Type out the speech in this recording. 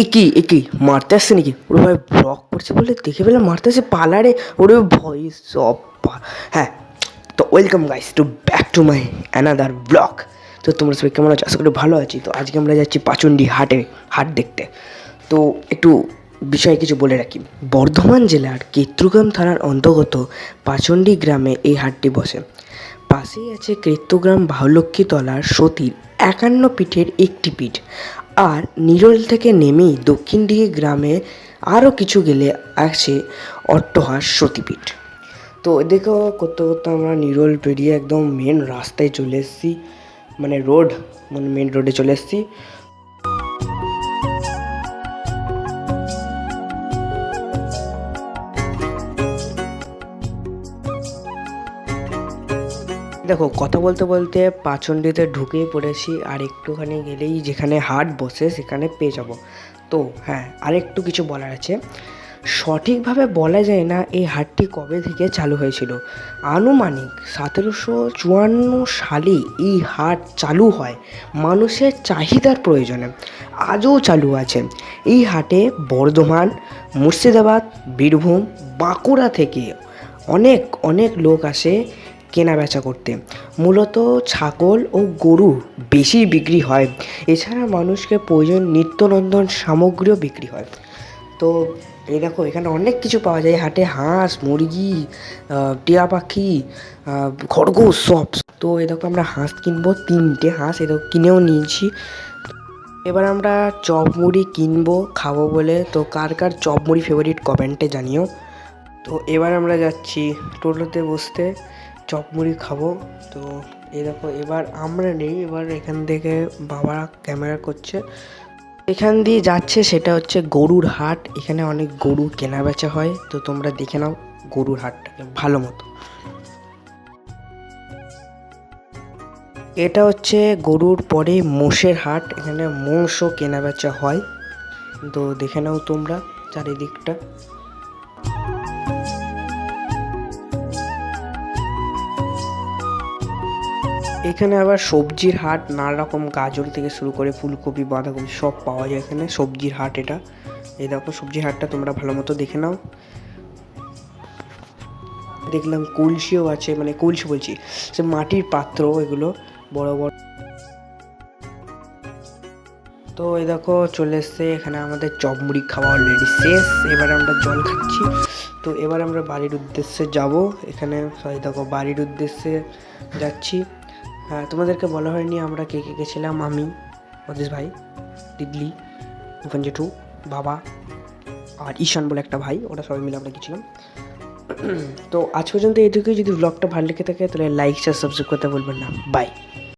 একই মারতে আসছে নাকি? ওরে ভাই ব্লগ করছে বলে দেখে পেলাম মারতে আসছে পার্লারে। ওরে ভয় সব। হ্যাঁ, তো welcome guys to back to my another blog. তো তোমরা সবাই কেমন আছো? আশা করি ভালো আছি। তো আজকে আমরা যাচ্ছি পাচণ্ডী হাট দেখতে। তো একটু বিষয়ে কিছু বলে রাখি। বর্ধমান জেলার কেত্রুগ্রাম থানার অন্তর্গত পাচণ্ডী গ্রামে এই হাটটি বসে। পাশেই আছে কৃত্যগ্রাম বাহুলক্ষ্মীতলার সতীর ৫১ পীঠের একটি পীঠ। আর নিরল থেকে নেমেই দক্ষিণ দিকে গ্রামে আরও কিছু গেলে আছে অট্টহাস সতীপীঠ। তো এদিকে করতে করতে আমরা নিরল পেরিয়ে একদম মেন রাস্তায় চলে এসেছি, মানে মেন রোডে চলে এসেছি। দেখো, কথা বলতে বলতে পাচণ্ডীতে ঢুকেই পড়েছি, আর একটুখানি গেলেই যেখানে হাট বসে সেখানে পেয়ে যাব। তো হ্যাঁ, আরেকটু কিছু বলার আছে। সঠিকভাবে বলা যায় না এই হাটটি কবে থেকে চালু হয়েছিল। আনুমানিক ১৭৫৪ সালে এই হাট চালু হয় মানুষের চাহিদার প্রয়োজনে। আজও চালু আছে। এই হাটে বর্ধমান, মুর্শিদাবাদ, বীরভূম, বাঁকুড়া থেকে অনেক অনেক লোক আসে কেনা বেচা করতে। মূলত ছাগল ও গরু বেশি বিক্রি হয়। এছাড়া মানুষকে প্রয়োজন নিত্যনন্দন সামগ্রীও বিক্রি হয়। তো এই দেখো, এখানে অনেক কিছু পাওয়া যায় হাটে। হাঁস, মুরগি, টিয়া পাখি, খরগোশ সব। তো এই দেখো, আমরা হাঁস কিনবো, 3টে হাঁস এই দেখো কিনেও নিয়েছি। এবার আমরা চপ মুড়ি কিনবো খাবো বলে। তো কার কার চপ মুড়ি ফেভারিট কমেন্টে জানিও। তো এবার আমরা যাচ্ছি টোটোতে বসতে, চপ মুড়ি খাবো। তো এই দেখো, এবার আমরা নেই, এবার এখান থেকে বাবা ক্যামেরা করছে। এখান দিয়ে যাচ্ছে, সেটা হচ্ছে গরুর হাট। এখানে অনেক গরু কেনা বেচা হয়। তো তোমরা দেখে নাও গরুর হাটটাকে ভালো মতো। এটা হচ্ছে গরুর পরে মোষের হাট। এখানে মোষ কেনা বেচা হয়। তো দেখে নাও তোমরা চারিদিকটা। এখানে আবার সবজির হাট, নানা রকম গাজর থেকে শুরু করে ফুলকপি, বাঁধাকপি সব পাওয়া যায় এখানে। সবজির হাট এটা। এই দেখো সবজির হাটটা তোমরা ভালো মতো দেখে নাও। দেখলাম কলসিও আছে, মানে কলসি বলছি, সে মাটির পাত্র, এগুলো বড় বড়। তো এই দেখো চলে এসছে, এখানে আমাদের চপ মুড়ি খাওয়া অলরেডি শেষ। এবার আমরা জল খাচ্ছি। তো এবার আমরা বাড়ির উদ্দেশ্যে যাব। এখানে এই দেখো বাড়ির উদ্দেশ্যে যাচ্ছি। হ্যাঁ, তোমাদেরকে বলা হয়নি আমরা কে কে গেছিলাম। আমি, অদেশ ভাই, দিদলি, ইরফান জেঠু, বাবা আর ঈশান বলে একটা ভাই, ওরা সবাই মিলে আমরা গেছিলাম। তো আজ পর্যন্ত এইটুকুই। যদি ব্লগটা ভালো লেগে থাকে তাহলে লাইক, শেয়ার, সাবস্ক্রাইব করতে বলবেন না। বাই।